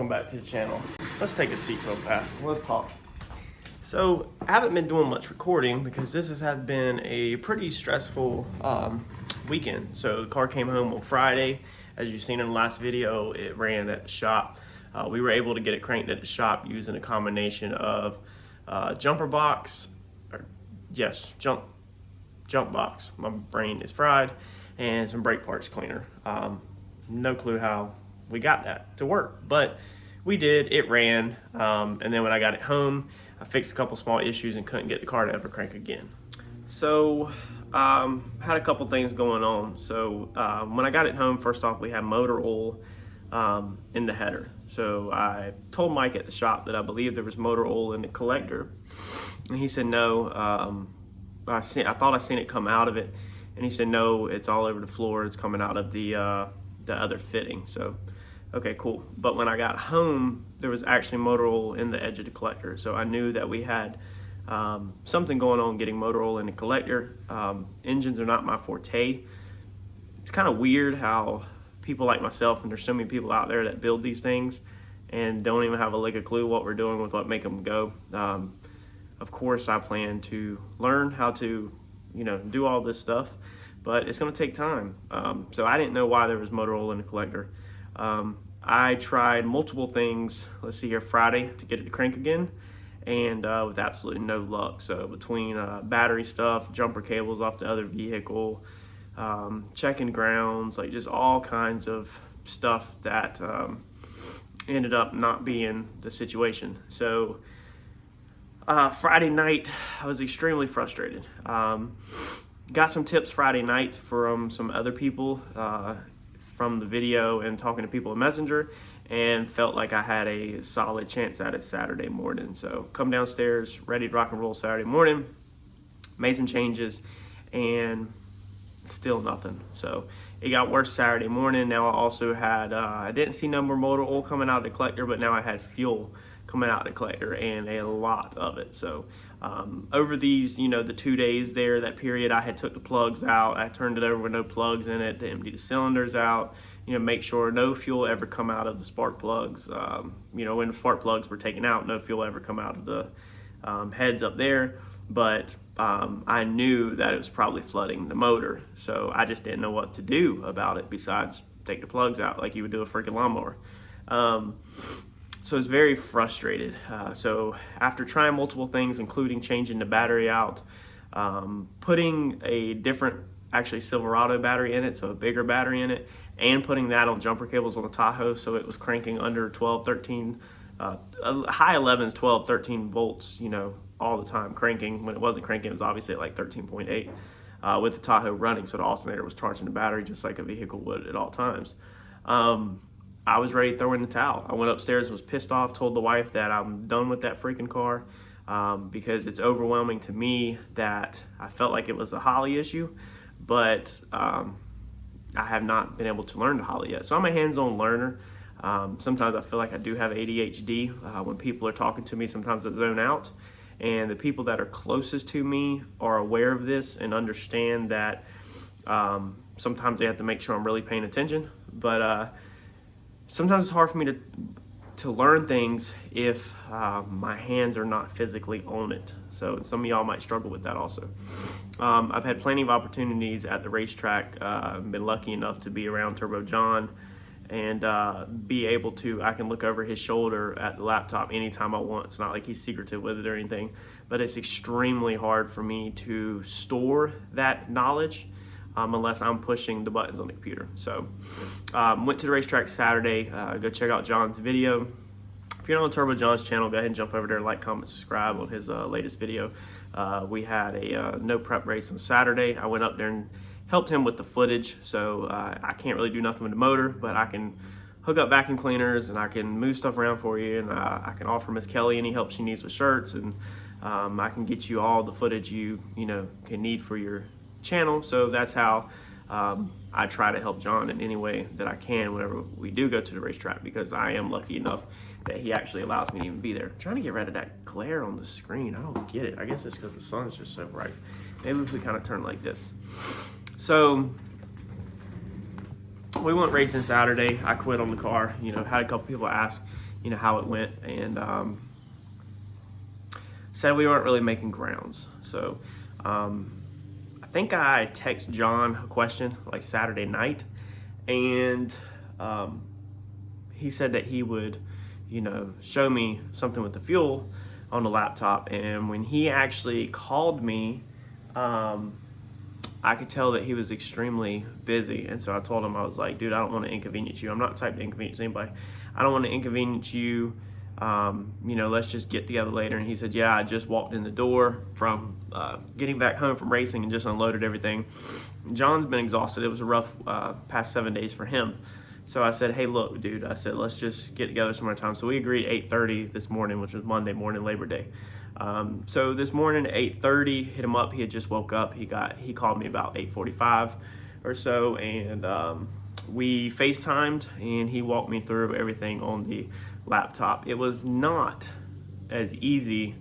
welcome back to the channel. Let's take a seat real fast. Let's talk. So I haven't been doing much recording because this has been a pretty stressful weekend. So the car came home on Friday. As you've seen in the last video, it ran at the shop. We were able to get it cranked at the shop using a combination of jump box, my brain is fried, and some brake parts cleaner. No clue how we got that to work, but we did. It ran, and then when I got it home, I fixed a couple small issues and couldn't get the car to ever crank again. So had a couple things going on. So when I got it home, first off, we had motor oil in the header. So I told Mike at the shop that I believe there was motor oil in the collector, and he said no. I thought I seen it come out of it, and he said no, it's all over the floor. It's coming out of the other fitting. So okay, cool. But when I got home, there was actually motor oil in the edge of the collector. So I knew that we had something going on getting motor oil in the collector. Engines are not my forte. It's kind of weird how people like myself, and there's so many people out there that build these things and don't even have a lick of clue what we're doing with what make them go. Of course, I plan to learn how to, do all this stuff, but it's going to take time. So I didn't know why there was motor oil in the collector. I tried multiple things, let's see here, Friday to get it to crank again, and with absolutely no luck. So between battery stuff, jumper cables off the other vehicle, checking grounds, like just all kinds of stuff that ended up not being the situation. So Friday night, I was extremely frustrated. Got some tips Friday night from some other people from the video and talking to people in Messenger, and felt like I had a solid chance at it Saturday morning. So come downstairs, ready to rock and roll Saturday morning, made some changes, and still nothing. So it got worse Saturday morning. Now I also had, I didn't see no more motor oil coming out of the collector, but now I had fuel coming out of the collector, and a lot of it. So over these, the 2 days there, that period, I had took the plugs out. I turned it over with no plugs in it to empty the cylinders out, make sure no fuel ever come out of the spark plugs. When the spark plugs were taken out, no fuel ever come out of the heads up there. But I knew that it was probably flooding the motor, so I just didn't know what to do about it besides take the plugs out like you would do a freaking lawnmower. So I was very frustrated. So after trying multiple things, including changing the battery out, putting a different, actually Silverado battery in it, so a bigger battery in it, and putting that on jumper cables on the Tahoe, so it was cranking under 12, 13, high 11s, 12, 13 volts, all the time cranking. When it wasn't cranking, it was obviously at like 13.8 with the Tahoe running, so the alternator was charging the battery just like a vehicle would at all times. I was ready to throw in the towel. I went upstairs, was pissed off, told the wife that I'm done with that freaking car because it's overwhelming to me that I felt like it was a Holly issue, but I have not been able to learn the Holly yet. So I'm a hands-on learner. Sometimes I feel like I do have ADHD. When people are talking to me, sometimes I zone out. And the people that are closest to me are aware of this and understand that sometimes they have to make sure I'm really paying attention. But sometimes it's hard for me to learn things if my hands are not physically on it. So some of y'all might struggle with that also. I've had plenty of opportunities at the racetrack. I've been lucky enough to be around Turbo John and be able to, I can look over his shoulder at the laptop anytime I want. It's not like he's secretive with it or anything, but it's extremely hard for me to store that knowledge unless I'm pushing the buttons on the computer. So went to the racetrack Saturday. Go check out John's video. If you're not on Turbo John's channel, go ahead and jump over there, like, comment, subscribe on his latest video. We had a no prep race on Saturday. I went up there and helped him with the footage. So I can't really do nothing with the motor, but I can hook up vacuum cleaners and I can move stuff around for you, and I can offer Miss Kelly any help she needs with shirts, and I can get you all the footage you can need for your channel. So that's how I try to help John in any way that I can whenever we do go to the racetrack, because I am lucky enough that he actually allows me to even be there. I'm trying to get rid of that glare on the screen. I don't get it. I guess it's because the sun's just so bright. Maybe if we kind of turn like this. So we went racing Saturday. I quit on the car. Had a couple people ask, you know, how it went, and said we weren't really making grounds. So I think I text John a question like Saturday night, and he said that he would, you know, show me something with the fuel on the laptop. And when he actually called me, I could tell that he was extremely busy. And so I told him, I was like, dude, I don't want to inconvenience you. I'm not the type to inconvenience anybody. I don't want to inconvenience you. You know, let's just get together later. And he said, yeah, I just walked in the door from getting back home from racing and just unloaded everything. John's been exhausted. It was a rough past 7 days for him. So I said, hey, look, dude, I said, let's just get together some other time. So we agreed 8:30 this morning, which was Monday morning, Labor Day. So this morning at 8:30, hit him up. He had just woke up. He called me about 8:45 or so, and we FaceTimed, and he walked me through everything on the laptop. It was not as easy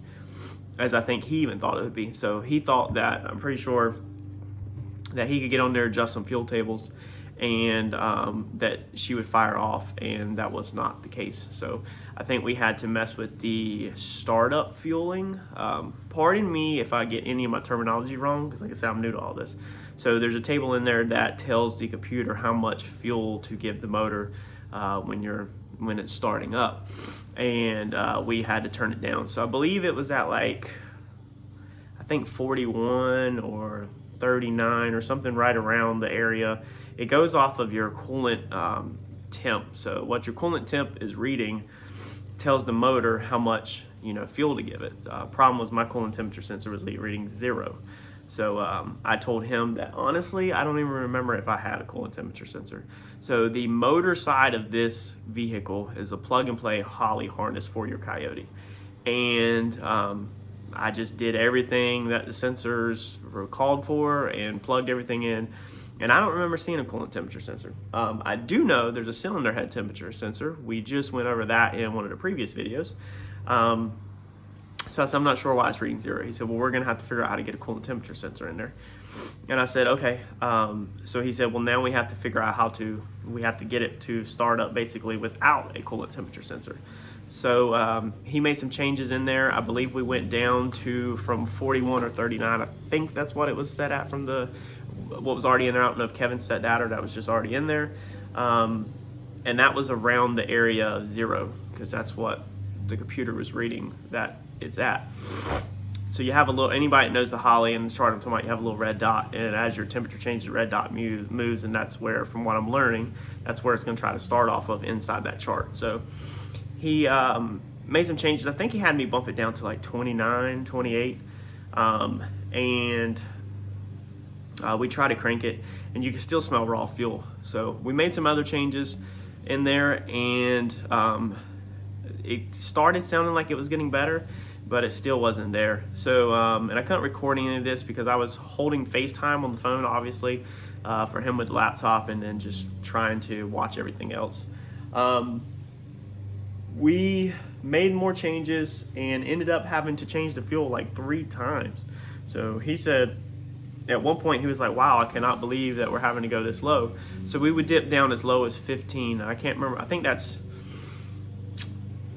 as I think he even thought it would be. So he thought that, I'm pretty sure, that he could get on there, adjust some fuel tables, and that she would fire off, and that was not the case. So I think we had to mess with the startup fueling. Pardon me if I get any of my terminology wrong, because like I said, I'm new to all this. So there's a table in there that tells the computer how much fuel to give the motor when it's starting up, and we had to turn it down. So I believe it was at like, I think 41 or 39 or something, right around the area. It goes off of your coolant temp. So what your coolant temp is reading tells the motor how much, you know, fuel to give it. Problem was my coolant temperature sensor was reading 0. So I told him that honestly, I don't even remember if I had a coolant temperature sensor. So the motor side of this vehicle is a plug and play Holley harness for your Coyote. And I just did everything that the sensors were called for and plugged everything in. And I don't remember seeing a coolant temperature sensor. I do know there's a cylinder head temperature sensor. We just went over that in one of the previous videos. So I said, I'm not sure why it's reading 0. He said, well, we're gonna have to figure out how to get a coolant temperature sensor in there. And I said, okay. So he said, well, now we have to figure out we have to get it to start up basically without a coolant temperature sensor. So he made some changes in there. I believe we went down to from 41 or 39. I think that's what it was set at from what was already in there. I don't know if Kevin set that or that was just already in there. And that was around the area of 0, because that's what the computer was reading that it's at. So you have a little, anybody that knows the Holley and the chart I'm talking about, you have a little red dot, and as your temperature changes, the red dot moves, and that's where, from what I'm learning, that's where it's going to try to start off of inside that chart. So he made some changes. I think he had me bump it down to like 29, 28, and we tried to crank it, and you can still smell raw fuel. So we made some other changes in there, and it started sounding like it was getting better, but it still wasn't there. So, and I couldn't record any of this because I was holding FaceTime on the phone, obviously, for him with the laptop, and then just trying to watch everything else. We made more changes and ended up having to change the fuel like 3 times. So he said, at one point he was like, wow, I cannot believe that we're having to go this low. So we would dip down as low as 15. I can't remember. I think that's,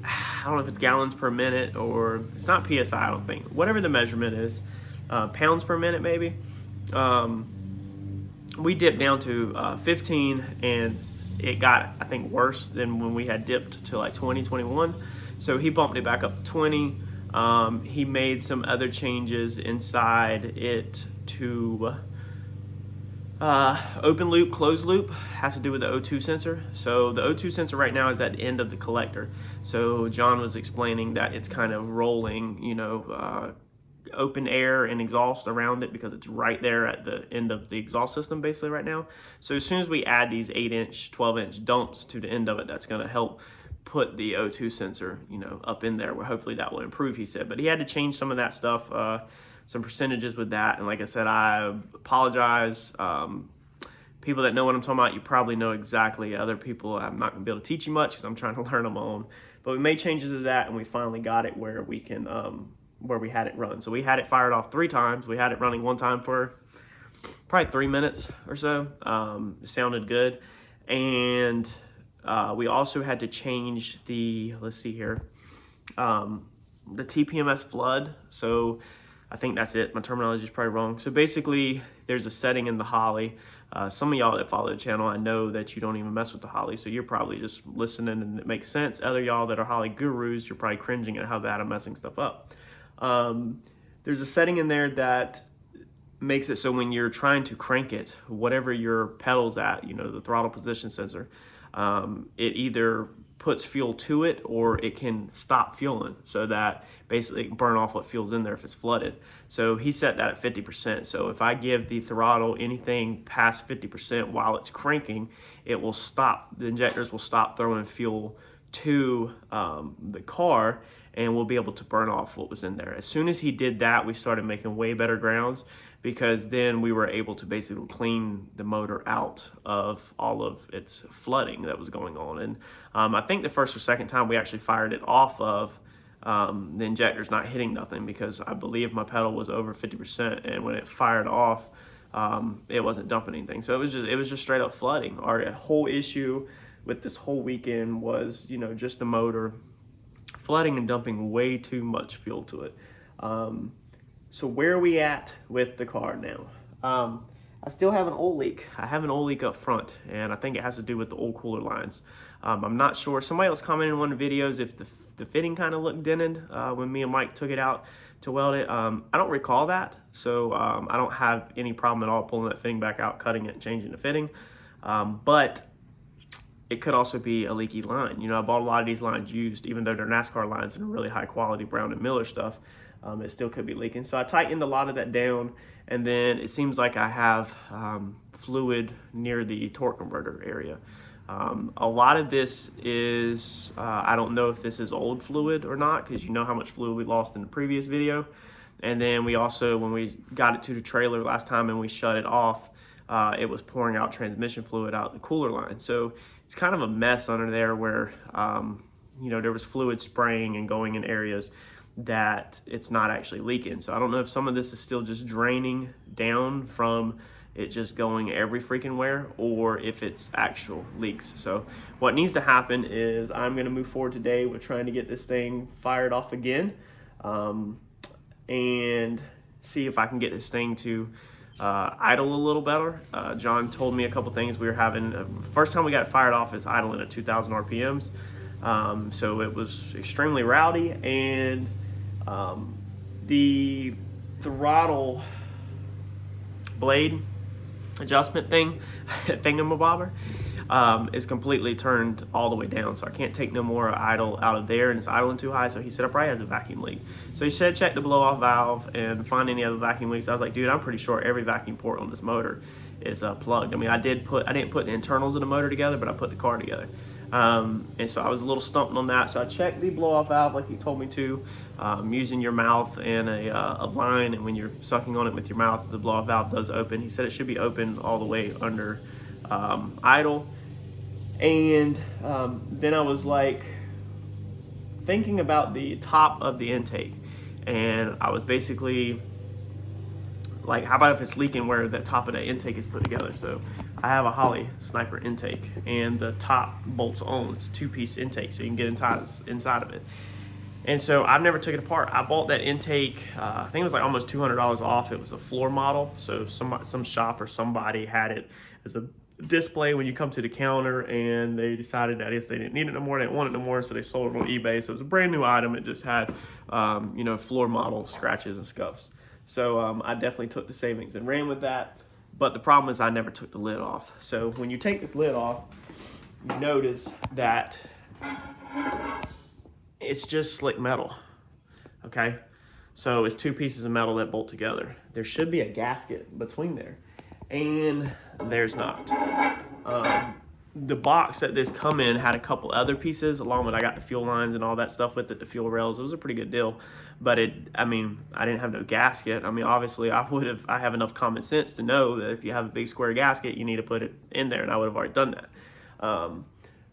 I don't know if it's gallons per minute, or it's not PSI, I don't think. Whatever the measurement is, pounds per minute maybe. We dipped down to 15, and it got, I think, worse than when we had dipped to like 20, 21. So he bumped it back up to 20. He made some other changes inside it to open loop, closed loop. Has to do with the O2 sensor. So the O2 sensor right now is at the end of the collector. So John was explaining that it's kind of rolling, you know, open air and exhaust around it, because it's right there at the end of the exhaust system basically right now. So as soon as we add these 8-inch, 12-inch dumps to the end of it, that's going to help put the O2 sensor, you know, up in there, where hopefully that will improve, he said. But he had to change some of that stuff, some percentages with that. And like I said, I apologize. People that know what I'm talking about, you probably know exactly. Other people, I'm not going to be able to teach you much because I'm trying to learn them on. But we made changes to that, and we finally got it where we can, where we had it run. So we had it fired off 3 times. We had it running one time for probably 3 minutes or so. It sounded good. And We also had to change the, let's see here, the TPMS flood. So I think that's it. My terminology is probably wrong. So basically, there's a setting in the Holly. Some of y'all that follow the channel, I know that you don't even mess with the Holly, so you're probably just listening and it makes sense. Other y'all that are Holly gurus, you're probably cringing at how bad I'm messing stuff up. There's a setting in there that makes it so when you're trying to crank it, whatever your pedal's at, you know, the throttle position sensor, it either puts fuel to it or it can stop fueling, so that basically it can burn off what fuel's in there if it's flooded. So he set that at 50%. So if I give the throttle anything past 50% while it's cranking, it will stop, the injectors will stop throwing fuel to the car, and we'll be able to burn off what was in there. As soon as he did that, we started making way better grounds, because then we were able to basically clean the motor out of all of its flooding that was going on. And I think the first or second time we actually fired it off of the injectors not hitting nothing, because I believe my pedal was over 50%, and when it fired off, it wasn't dumping anything. So it was just straight up flooding. Our whole issue with this whole weekend was, you know, just the motor flooding and dumping way too much fuel to it. So where are we at with the car now? I still have an oil leak. I have an oil leak up front, and I think it has to do with the oil cooler lines. I'm not sure. Somebody else commented in one of the videos if the fitting kind of looked dented when me and Mike took it out to weld it. I don't recall that, so I don't have any problem at all pulling that fitting back out, cutting it, and changing the fitting. But it could also be a leaky line. You know, I bought a lot of these lines used, even though they're NASCAR lines and really high quality Brown and Miller stuff. It still could be leaking. So I tightened a lot of that down, and then it seems like I have fluid near the torque converter area. A lot of this is, I don't know if this is old fluid or not, because you know how much fluid we lost in the previous video. And then we also, when we got it to the trailer last time and we shut it off, it was pouring out transmission fluid out the cooler line. So it's kind of a mess under there where, you know, there was fluid spraying and going in areas that it's not actually leaking. So I don't know if some of this is still just draining down from it just going every freaking where, or if it's actual leaks. So what needs to happen is I'm going to move forward today with trying to get this thing fired off again, and see if I can get this thing to idle a little better. John told me a couple things. We were having, first time we got fired off is idling at 2,000 RPMs. So it was extremely rowdy, and the throttle blade adjustment thingamabobber is completely turned all the way down, so I can't take no more idle out of there, and it's idling too high. So he said, I probably has a vacuum leak. So he said check the blow off valve and find any other vacuum leaks. I was like, dude, I'm pretty sure every vacuum port on this motor is plugged. I mean, I didn't put the internals of the motor together, but I put the car together. And so I was a little stumped on that. So I checked the blow off valve like he told me to, using your mouth and a line, and when you're sucking on it with your mouth, the blow off valve does open. He said it should be open all the way under idle. And then I was like thinking about the top of the intake, and I was basically like, how about if it's leaking where the top of the intake is put together? So I have a Holley Sniper intake, and the top bolts on. It's a two-piece intake, so you can get inside of it. And so I've never took it apart. I bought that intake, I think it was like almost $200 off. It was a floor model, so some shop or somebody had it as a display when you come to the counter, and they decided that they didn't need it no more, they didn't want it no more, so they sold it on eBay. So it was a brand new item. It just had, you know, floor model scratches and scuffs. So I definitely took the savings and ran with that. But the problem is I never took the lid off. So when you take this lid off, you notice that it's just slick metal, okay? So it's two pieces of metal that bolt together. There should be a gasket between there, and there's not. The box that this come in had a couple other pieces, along with I got the fuel lines and all that stuff with it, the fuel rails. It was a pretty good deal, but I mean, I didn't have no gasket. I mean, obviously I have enough common sense to know that if you have a big square gasket, you need to put it in there, and I would have already done that.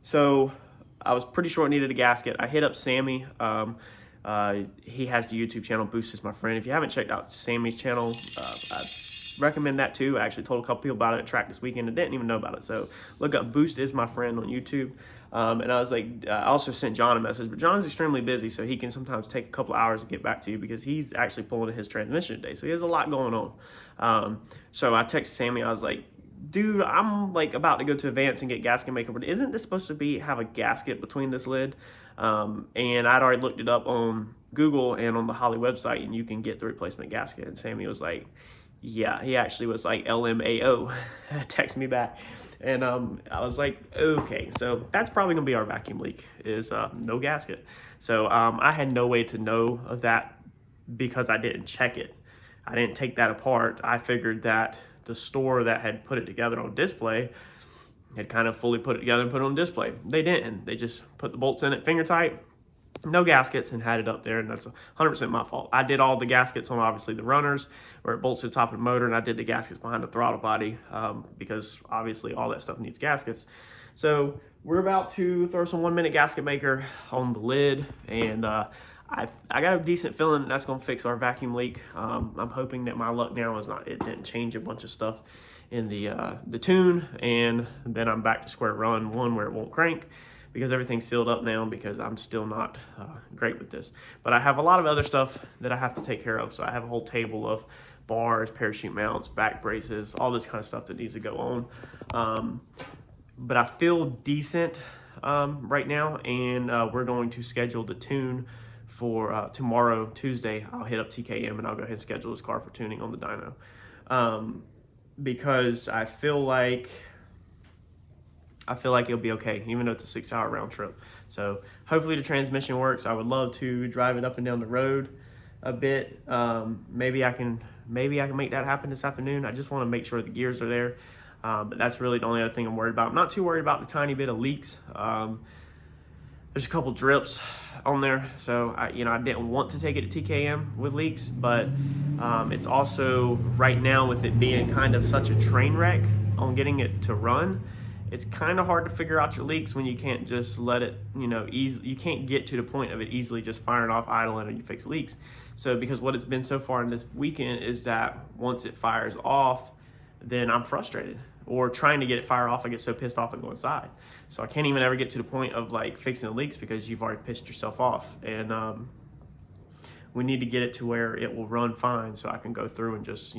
So I was pretty sure it needed a gasket. I hit up Sammy. He has the YouTube channel, Boost is my friend. If you haven't checked out Sammy's channel, I recommend that too. I actually told a couple people about it at track this weekend and didn't even know about it. So look up Boost is my friend on YouTube. And I was like, I also sent John a message, but John's extremely busy, so he can sometimes take a couple hours to get back to you because he's actually pulling his transmission today. So he has a lot going on. So I texted Sammy, I was like, dude, I'm like about to go to Advance and get gasket maker, but isn't this supposed to have a gasket between this lid? And I'd already looked it up on Google and on the Holley website, and you can get the replacement gasket. And Sammy was like, yeah, he actually was like LMAO, text me back. And I was like, okay, so that's probably gonna be our vacuum leak, is no gasket. So I had no way to know of that because I didn't check it. I didn't take that apart. I figured that the store that had put it together on display had kind of fully put it together and put it on display. They didn't. They just put the bolts in it finger tight, no gaskets, and had it up there, and that's 100% my fault. I did all the gaskets on obviously the runners where it bolts to the top of the motor, and I did the gaskets behind the throttle body because obviously all that stuff needs gaskets. So we're about to throw some 1-minute gasket maker on the lid, and I got a decent feeling that that's going to fix our vacuum leak. I'm hoping that my luck now is it didn't change a bunch of stuff in the tune, and then I'm back to square one where it won't crank because everything's sealed up now because I'm still not great with this. But I have a lot of other stuff that I have to take care of. So I have a whole table of bars, parachute mounts, back braces, all this kind of stuff that needs to go on. But I feel decent right now, and we're going to schedule the tune for tomorrow, Tuesday. I'll hit up TKM and I'll go ahead and schedule this car for tuning on the dyno. Because I feel like it'll be okay, even though it's a 6-hour round trip. So hopefully the transmission works. I would love to drive it up and down the road a bit. Maybe I can make that happen this afternoon. I just want to make sure the gears are there. But that's really the only other thing I'm worried about. I'm not too worried about the tiny bit of leaks. There's a couple drips on there, so I didn't want to take it to TKM with leaks, but it's also right now with it being kind of such a train wreck on getting it to run. It's kind of hard to figure out your leaks when you can't just let it, you can't get to the point of it easily just firing off, idling, and you fix leaks. So because what it's been so far in this weekend is that once it fires off, then I'm frustrated. Or trying to get it fire off, I get so pissed off I go inside. So I can't even ever get to the point of like fixing the leaks because you've already pissed yourself off. And we need to get it to where it will run fine so I can go through and just,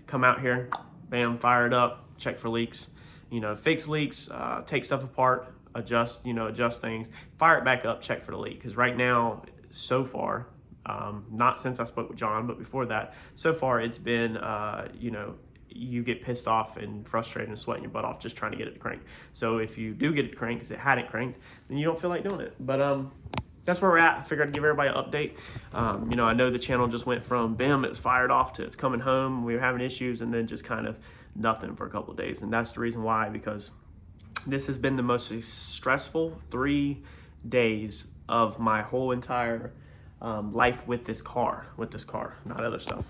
come out here, bam, fire it up, check for leaks, fix leaks, take stuff apart, adjust things, fire it back up, check for the leak. Because right now, so far, not since I spoke with John, but before that, so far it's been, you get pissed off and frustrated and sweating your butt off just trying to get it to crank. So if you do get it to crank because it hadn't cranked, then you don't feel like doing it. But that's where we're at. I figured I'd give everybody an update. I know the channel just went from bam, it's fired off, to it's coming home, we were having issues, and then just kind of nothing for a couple of days. And that's the reason why, because this has been the most stressful 3 days of my whole entire life with this car, not other stuff.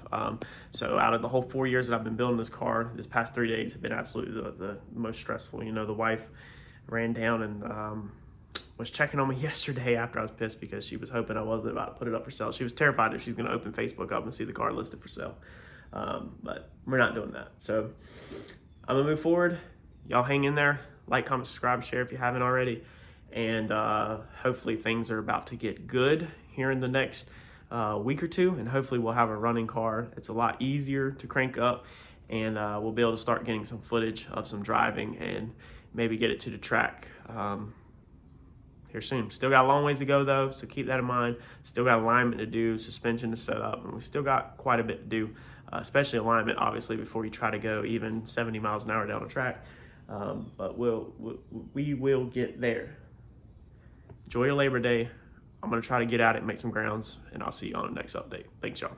So out of the whole 4 years that I've been building this car, this past 3 days have been absolutely the most stressful. The wife ran down and was checking on me yesterday after I was pissed because she was hoping I wasn't about to put it up for sale. She was terrified that she's going to open Facebook up and see the car listed for sale. But we're not doing that. So I'm gonna move forward. Y'all hang in there. Like, comment, subscribe, share if you haven't already. And hopefully things are about to get good here in the next week or two, and hopefully we'll have a running car. It's a lot easier to crank up, and we'll be able to start getting some footage of some driving and maybe get it to the track here soon. Still got a long ways to go though, so keep that in mind. Still got alignment to do, suspension to set up, and we still got quite a bit to do, especially alignment, obviously, before you try to go even 70 miles an hour down the track. But we will get there. Enjoy your Labor Day. I'm going to try to get at it and make some grounds, and I'll see you on the next update. Thanks, y'all.